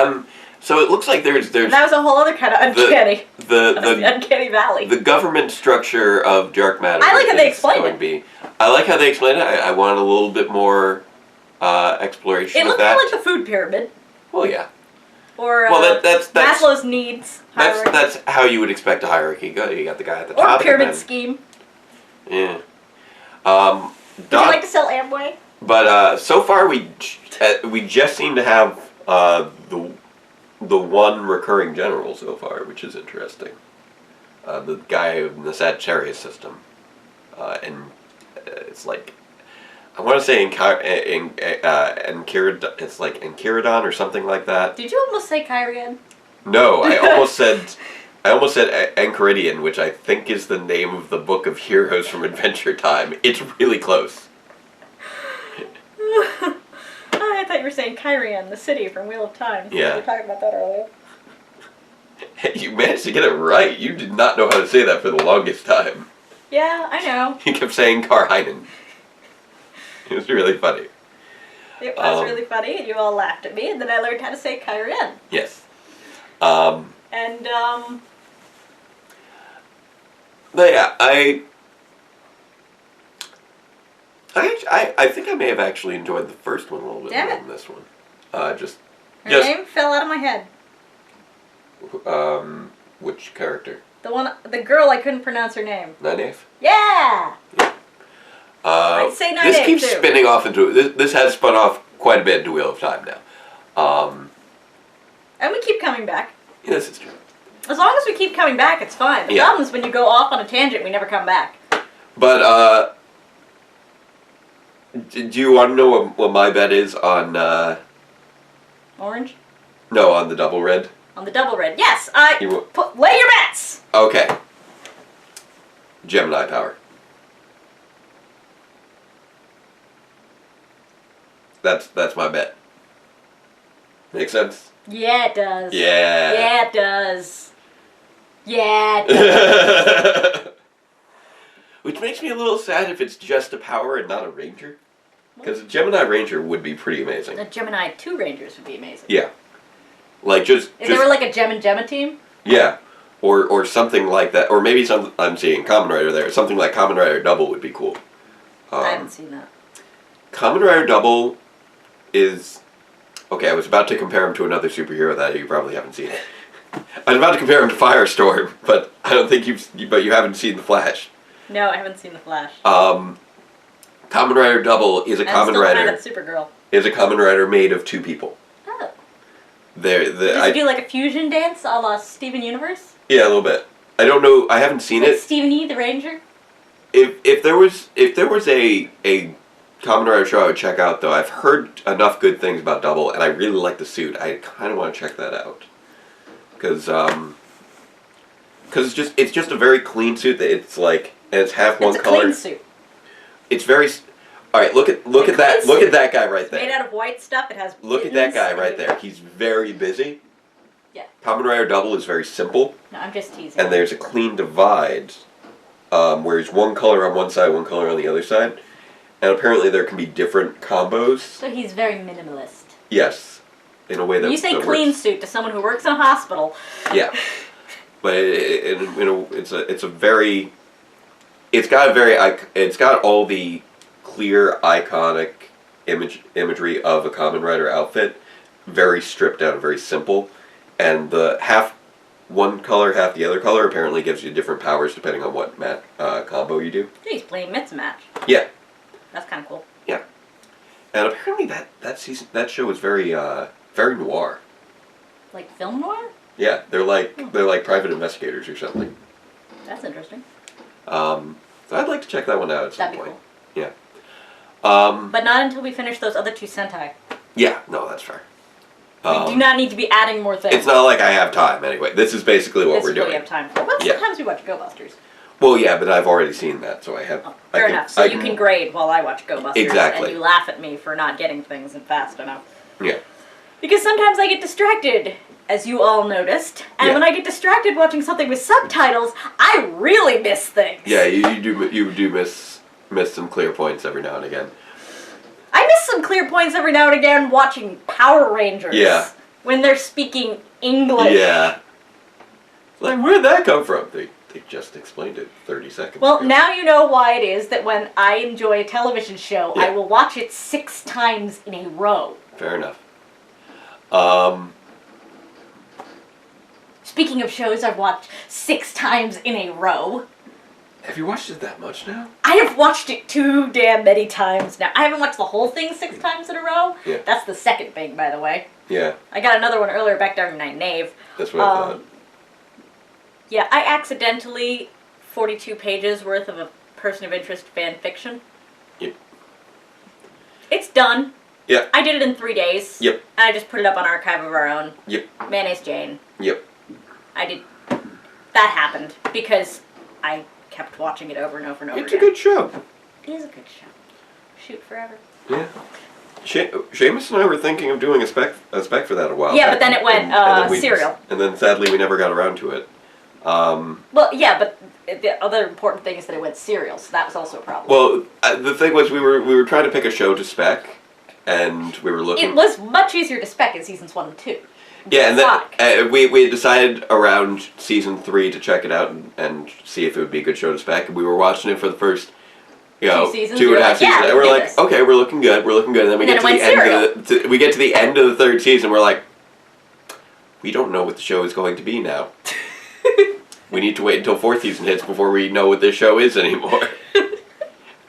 so it looks like there's that was a whole other kind of uncanny. The uncanny valley. The government structure of dark matter. I like how they explained it. I like how they explained it. I want a little bit more exploration of that. It looked more like the food pyramid. Well, yeah. Or that's Maslow's needs hierarchy. That's how you would expect a hierarchy. You got the guy at the top. Or pyramid scheme. Yeah. Would you like to sell Amway? But so far we just seem to have the one recurring general so far, which is interesting. The guy in the Sagittarius system, and it's like I want to say it's like Enchiridion or something like that. Did you almost say Kyrian? No, I almost said Enchiridion, which I think is the name of the book of heroes from Adventure Time. It's really close. I thought you were saying Kyrian, the city from Wheel of Time. Yeah. We were talking about that earlier. You managed to get it right. You did not know how to say that for the longest time. Yeah, I know. You kept saying Karhainen. It was really funny. It was really funny, and you all laughed at me, and then I learned how to say Kyrian. Yes. But yeah, I think I may have actually enjoyed the first one a little bit more than this one. Her name fell out of my head. Which character? The girl, I couldn't pronounce her name. Nynaeve? Yeah! I'd say Nynaeve, this keeps too. spinning off into... This has spun off quite a bit into Wheel of Time now. And we keep coming back. Yes, it's true. As long as we keep coming back, it's fine. The problem is when you go off on a tangent, we never come back. But, do you want to know what my bet is on, Orange? No, on the double red. On the double red. Yes, lay your bets! Okay. Gemini power. That's my bet. Make sense? Yeah, it does. Yeah. Yeah, it does. Yeah, it does. Which makes me a little sad if it's just a power and not a ranger. Because a Gemini ranger would be pretty amazing. A Gemini 2 Rangers would be amazing. Yeah. Like If they were like a Gem and Gemma team? Yeah. Or something like that. Or maybe I'm seeing Kamen Rider there. Something like Kamen Rider Double would be cool. I haven't seen that. Kamen Rider Double is... Okay, I was about to compare him to another superhero that you probably haven't seen. I was about to compare him to Firestorm, but I don't think you haven't seen The Flash. No, I haven't seen The Flash. Kamen Rider Double is a Kamen Rider. Supergirl. Is a Kamen Rider made of two people. Oh. Does he do like a fusion dance a la Steven Universe? Yeah, a little bit. I don't know. I haven't seen it. Steven E. the Ranger. If there was a Kamen Rider show I would check out, though, I've heard enough good things about Double, and I really like the suit. I kind of want to check that out because it's just a very clean suit. That it's like, and it's half one color. It's a clean suit. It's very. All right, look at that. Look at that guy right there. Made out of white stuff. It has. Look at that guy right there. He's very busy. Yeah. Kamen Rider Double is very simple. No, I'm just teasing. And there's a clean divide, where it's one color on one side, one color on the other side. And apparently there can be different combos. So he's very minimalist. Yes, in a way that. You say clean suit to someone who works in a hospital. Yeah, but it's got all the clear iconic imagery of a Kamen Rider outfit, very stripped down, very simple, and the half one color, half the other color apparently gives you different powers depending on what combo you do. He's playing Mitz match. Yeah. That's kind of cool. Yeah, and apparently that show is very very noir. Like film noir? Yeah, they're like private investigators or something. That's interesting. So I'd like to check that one out at some point. Cool. Yeah. But not until we finish those other two Sentai. Yeah, no, that's fair. We do not need to be adding more things. It's not like I have time anyway. This is basically what we're doing. This is what we have time for. Well, sometimes we watch Go Busters. Well, yeah, but I've already seen that, so I have... Fair enough. So you can grade while I watch Go Busters. Exactly. And you laugh at me for not getting things in fast enough. Yeah. Because sometimes I get distracted, as you all noticed. And when I get distracted watching something with subtitles, I really miss things. Yeah, you do miss some clear points every now and again. I miss some clear points every now and again watching Power Rangers. Yeah. When they're speaking English. Yeah. Like, where'd that come from? They just explained it 30 seconds Well, ago. now you know why it is that when I enjoy a television show, I will watch it 6 times in a row. Fair enough. Speaking of shows I've watched 6 times in a row. Have you watched it that much now? I have watched it too damn many times now. I haven't watched the whole thing 6 times in a row. Yeah. That's the second thing, by the way. Yeah. I got another one earlier back during Night Knave. That's what I thought. Yeah, I accidentally 42 pages worth of a Person of Interest fan fiction. Yep. It's done. Yep. I did it in 3 days. Yep. And I just put it up on Archive of Our Own. Yep. Mayonnaise Jane. Yep. That happened because I kept watching it over and over and over It's again. a good show. It is a good show. Shoot forever. Yeah. Seamus and I were thinking of doing a spec for that a while Yeah, back, but then it went serial. And then sadly we never got around to it. Well, yeah, but the other important thing is that it went serial, so that was also a problem. Well, the thing was we were trying to pick a show to spec, and we were looking... It was much easier to spec in seasons 1 and 2. Yeah, and then we had decided around season 3 to check it out and see if it would be a good show to spec. And we were watching it for the first, 2 and a half seasons. And we're like, okay, we're looking good. And then we get to the end we get to the end of the 3rd season. We're like, we don't know what the show is going to be now. We need to wait until 4th season hits before we know what this show is anymore.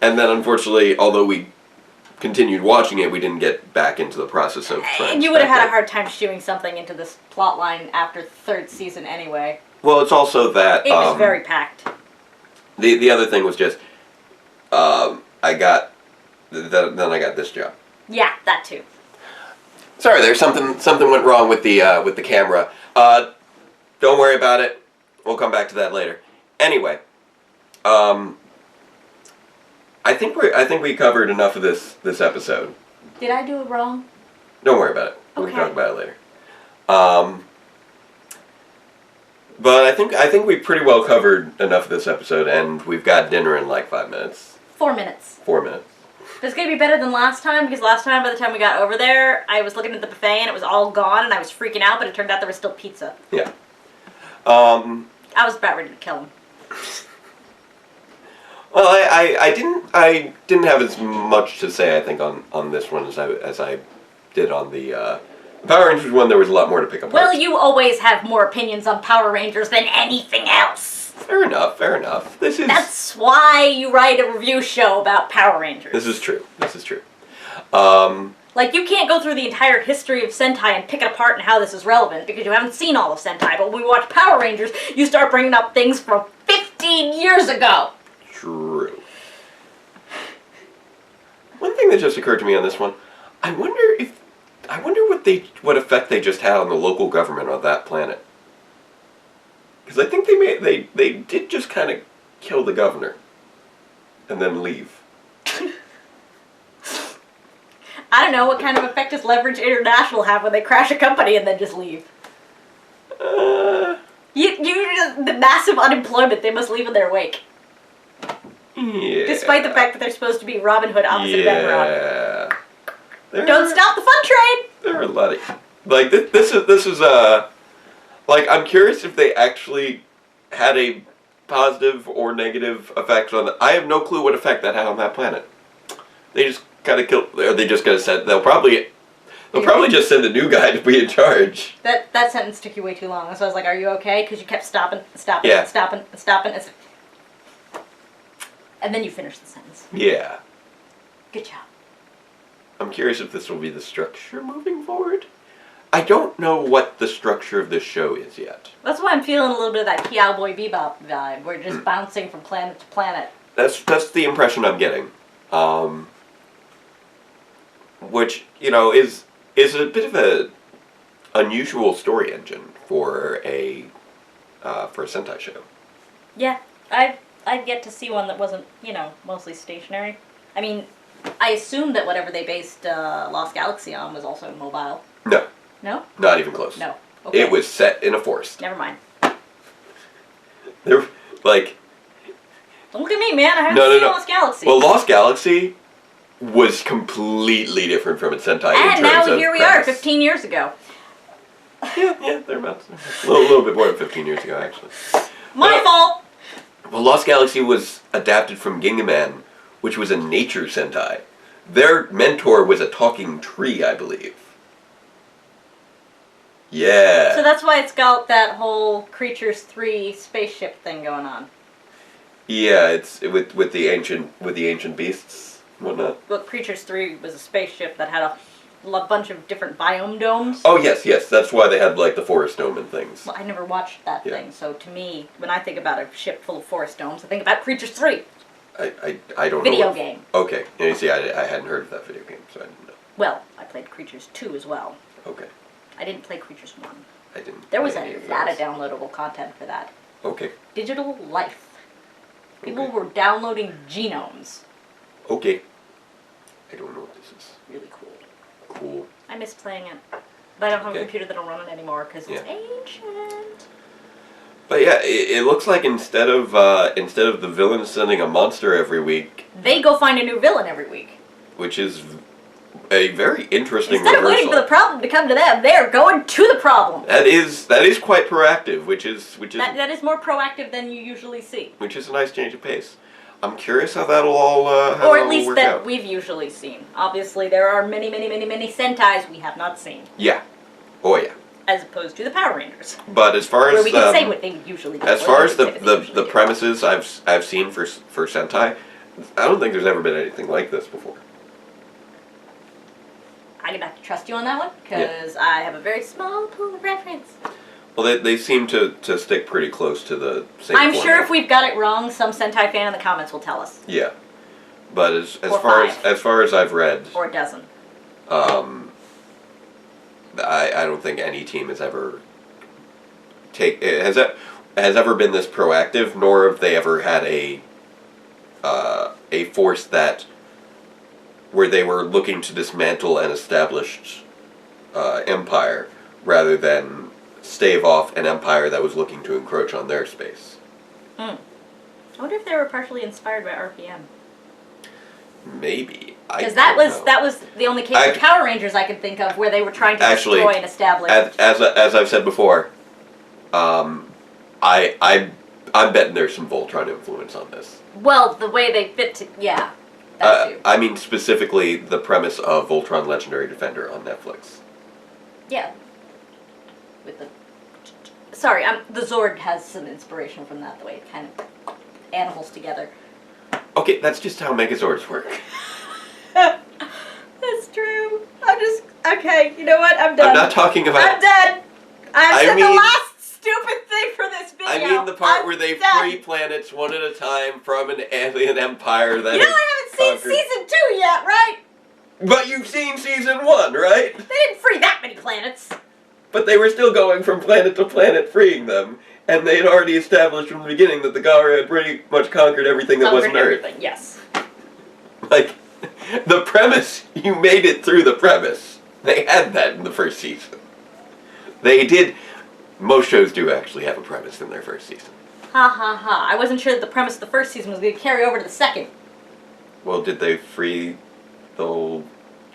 And then, unfortunately, although we continued watching it, we didn't get back into the process of trying. And you would have had a hard time shooing something into this plot line after 3rd season anyway. Well, it's also that... It was very packed. The other thing was just, then I got this job. Yeah, that too. Sorry, there's something went wrong with the camera. Don't worry about it. We'll come back to that later. Anyway, I think we covered enough of this episode. Did I do it wrong? Don't worry about it. Okay. We can talk about it later. But I think we pretty well covered enough of this episode, and we've got dinner in like 5 minutes. 4 minutes. 4 minutes. But it's going to be better than last time, because last time, by the time we got over there, I was looking at the buffet and it was all gone, and I was freaking out, but it turned out there was still pizza. Yeah. I was about ready to kill him. Well, I didn't have as much to say, I think, on this one as I did on the Power Rangers one. There was a lot more to pick up. Well, you always have more opinions on Power Rangers than anything else. Fair enough. Fair enough. That's why you write a review show about Power Rangers. This is true. This is true. Like, you can't go through the entire history of Sentai and pick it apart and how this is relevant, because you haven't seen all of Sentai, but when we watch Power Rangers, you start bringing up things from 15 years ago! True. One thing that just occurred to me on this one, I wonder what effect they just had on the local government on that planet. Because I think they did just kind of kill the governor. And then leave. I don't know, what kind of effect does Leverage International have when they crash a company and then just leave? The massive unemployment they must leave in their wake. Yeah. Despite the fact that they're supposed to be Robin Hood opposite Benron. Yeah. Don't stop the fun train! There are a lot of... Like, this is like, I'm curious if they actually had a positive or negative effect on I have no clue what effect that had on that planet. They just kind of killed... Are they just going to send... They'll probably just send a new guy to be in charge. That sentence took you way too long. So I was like, are you okay? Because you kept stopping. And then you finished the sentence. Yeah. Good job. I'm curious if this will be the structure moving forward. I don't know what the structure of this show is yet. That's why I'm feeling a little bit of that Cowboy Bebop vibe. We're just bouncing from planet to planet. That's the impression I'm getting. Which, you know, is a bit of a unusual story engine for a Sentai show. Yeah, I'd get to see one that wasn't, you know, mostly stationary. I mean, I assumed that whatever they based Lost Galaxy on was also mobile. No. No? Not even close. No. Okay. It was set in a forest. Never mind. There, like... Don't look at me, man. I haven't seen Lost Galaxy. Well, Lost Galaxy was completely different from its Sentai. And now here we are, 15 years ago. Yeah, thereabouts. A little bit more than 15 years ago, actually. My fault! Well, Lost Galaxy was adapted from Gingaman, which was a nature Sentai. Their mentor was a talking tree, I believe. Yeah. So that's why it's got that whole Creatures 3 spaceship thing going on. Yeah, it's with the ancient beasts and whatnot. Well, Creatures 3 was a spaceship that had a bunch of different biome domes. Oh, yes, that's why they had, like, the forest dome and things. Well, I never watched that thing, so to me, when I think about a ship full of forest domes, I think about Creatures 3. I don't know. Video game. Okay. You see, I hadn't heard of that video game, so I didn't know. Well, I played Creatures 2 as well. Okay. I didn't play Creatures 1. I didn't. There was a lot of downloadable content for that. Okay. Digital Life. People were downloading genomes. Okay. I don't know what this is. Really cool. Cool. I miss playing it. But I don't have a computer that'll run it anymore because it's ancient. But yeah, it looks like instead of the villain sending a monster every week, they go find a new villain every week. Which is a very interesting Instead reversal. of waiting for the problem to come to them, they're going to the problem. That is quite proactive, which is that is more proactive than you usually see. Which is a nice change of pace. I'm curious how that'll all or at least work that out. We've usually seen. Obviously, there are many Sentais we have not seen. Yeah. Oh yeah. As opposed to the Power Rangers. But as far as where we can say what they usually do. As far as the premises I've seen for Sentai, I don't think there's ever been anything like this before. I'm going to have to trust you on that one, because I have a very small pool of reference. Well, they seem to stick pretty close to the same I'm format. sure if we've got it wrong, some Sentai fan in the comments will tell us. Yeah. But as Or far as I've read... Or a dozen. I don't think any team has ever has ever been this proactive, nor have they ever had a force that where they were looking to dismantle an established empire rather than stave off an empire that was looking to encroach on their space. I wonder if they were partially inspired by RPM. Maybe. Because that was the only case of Power Rangers I can think of where they were trying to destroy and establish. As I've said before, I'm I'm betting there's some Voltron influence on this. Well, the way they fit yeah. That too. I mean, specifically the premise of Voltron Legendary Defender on Netflix. Yeah. With the... Sorry, the Zord has some inspiration from that, the way it kind of animals together. Okay, that's just how Megazords work. That's true. Okay, you know what? I'm done. I'm not talking about... I'm done. I've said the last stupid thing for this video. I mean the part where they free planets one at a time from an alien empire that... You know I haven't seen season 2 yet, right? But you've seen season 1, right? They didn't free that many planets. But they were still going from planet to planet freeing them. And they had already established from the beginning that the Garu had pretty much conquered everything that wasn't Earth. Yes. Like, the premise, you made it through the premise. They had that in the first season. They did. Most shows do actually have a premise in their first season. Ha ha ha. I wasn't sure that the premise of the first season was going to carry over to the second. Well, did they free the whole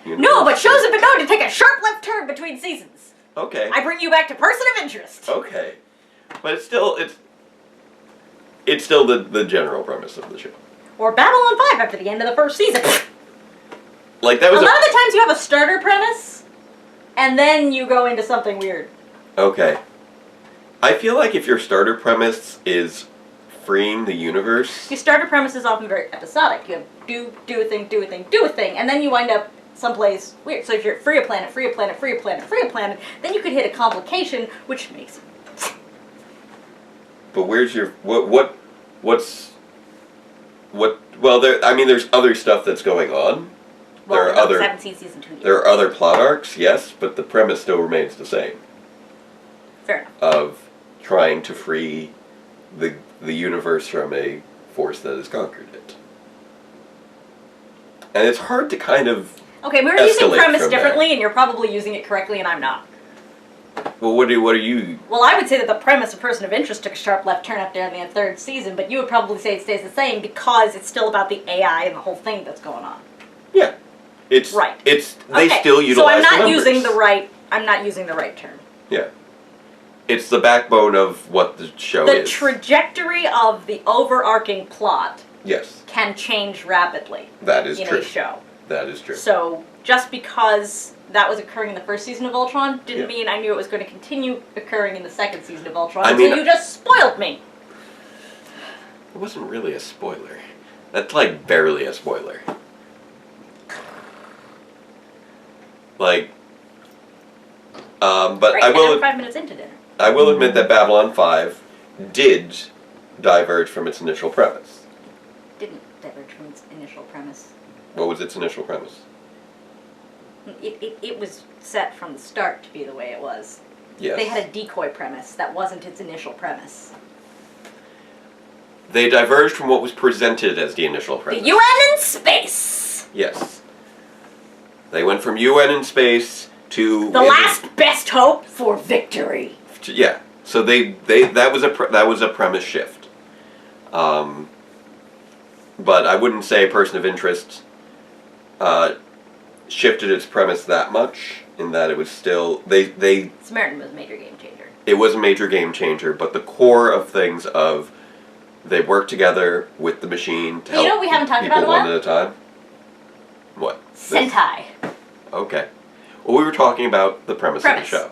universe? No, but shows have been known to take a sharp left turn between seasons. Okay. I bring you back to person of interest. Okay. But it's still the general premise of the show. Or Babylon 5 after the end of the first season. Like, that was a lot of the times you have a starter premise, and then you go into something weird. Okay. I feel like if your starter premise is freeing the universe... Your starter premise is often very episodic. You have do a thing, do a thing, do a thing, and then you wind up someplace weird. So if you're free a planet, free a planet, free a planet, free a planet, then you could hit a complication, which makes it... But where's your... Well, there's other stuff that's going on. Well, haven't seen season 2 yet. There are other plot arcs, yes, but the premise still remains the same. Fair enough. Of trying to free the universe from a force that has conquered it. And it's hard to kind of Okay, we're using premise differently, and you're probably using it correctly, and I'm not. Well, what are you... Well, I would say that the premise of Person of Interest took a sharp left turn after the third season, but you would probably say it stays the same because it's still about the AI and the whole thing that's going on. Yeah. It's... Right. They still utilize I'm not using the right term. Yeah. It's the backbone of what the show is. The trajectory of the overarching plot yes. can change rapidly. That is true. In a show. That is true. So, just because that was occurring in the first season of Ultron didn't mean I knew it was going to continue occurring in the second season of Ultron until you just spoiled me. It wasn't really a spoiler. That's like barely a spoiler. Like, but right, I will... 5 minutes into dinner. I will admit that Babylon 5 did diverge from its initial premise. Didn't diverge from its initial premise. What was its initial premise? It was set from the start to be the way it was. Yes. They had a decoy premise. That wasn't its initial premise. They diverged from what was presented as the initial premise. The UN in space! Yes. They went from UN in space to... The last best hope for victory. Yeah. So that was a premise shift. But I wouldn't say Person of Interest shifted its premise that much, in that it was still... Samaritan was a major game changer. It was a major game changer, but the core of things of... They work together with the machine to help what we haven't talked people about a lot? one at a time. What? Sentai. Okay. Well, we were talking about the premise of the show.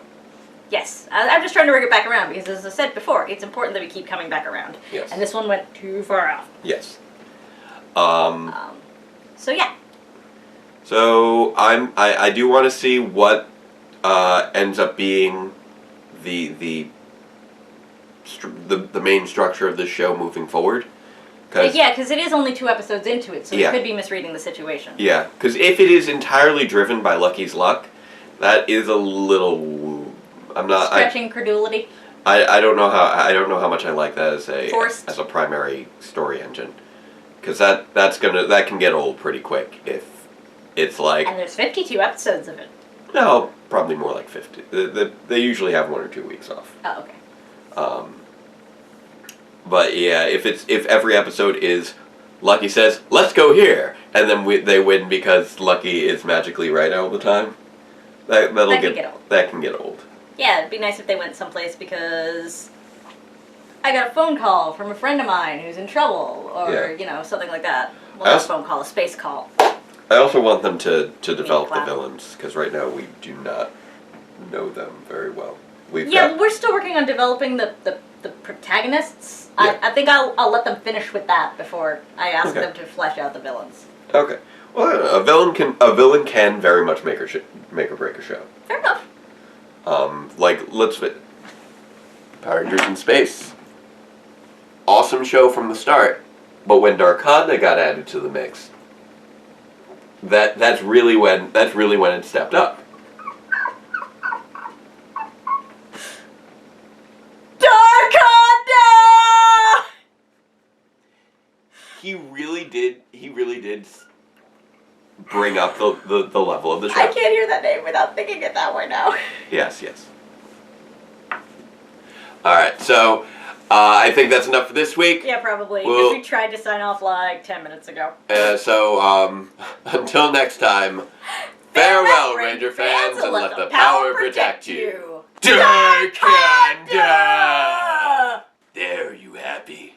Yes. I'm just trying to bring it back around, because as I said before, it's important that we keep coming back around. Yes. And this one went too far off. Yes. So yeah. So I do want to see what ends up being the main structure of this show moving forward. Yeah, because it is only 2 episodes into it, so we could be misreading the situation. Yeah, because if it is entirely driven by Lucky's luck, that is a little... I'm not stretching credulity. I don't know how much I like that as a primary story engine, because that can get old pretty quick if it's like... And there's 52 episodes of it. No, probably more like 50. They usually have 1 or 2 weeks off. Oh, okay. But yeah, if every episode is Lucky says, "Let's go here," and then they win because Lucky is magically right all the time, that can get old. Yeah, it'd be nice if they went someplace because I got a phone call from a friend of mine who's in trouble, or something like that. Well, not a phone call, a space call. I also want them to develop the villains, because right now we do not know them very well. But we're still working on developing the protagonists. Yeah. I think I'll let them finish with that before I ask them to flesh out the villains. Okay. Well, a villain can very much make or break a show. Fair enough. Power Rangers in Space. Awesome show from the start, but when Darkanda got added to the mix, that's really when it stepped up. Darkanda! He really did bring up the level of the show. I can't hear that name without thinking it that way now. Yes. Alright, so I think that's enough for this week. Yeah, probably, because we tried to sign off like 10 minutes ago. Until next time, farewell, Ranger fans, and let the power protect you. Darkanda!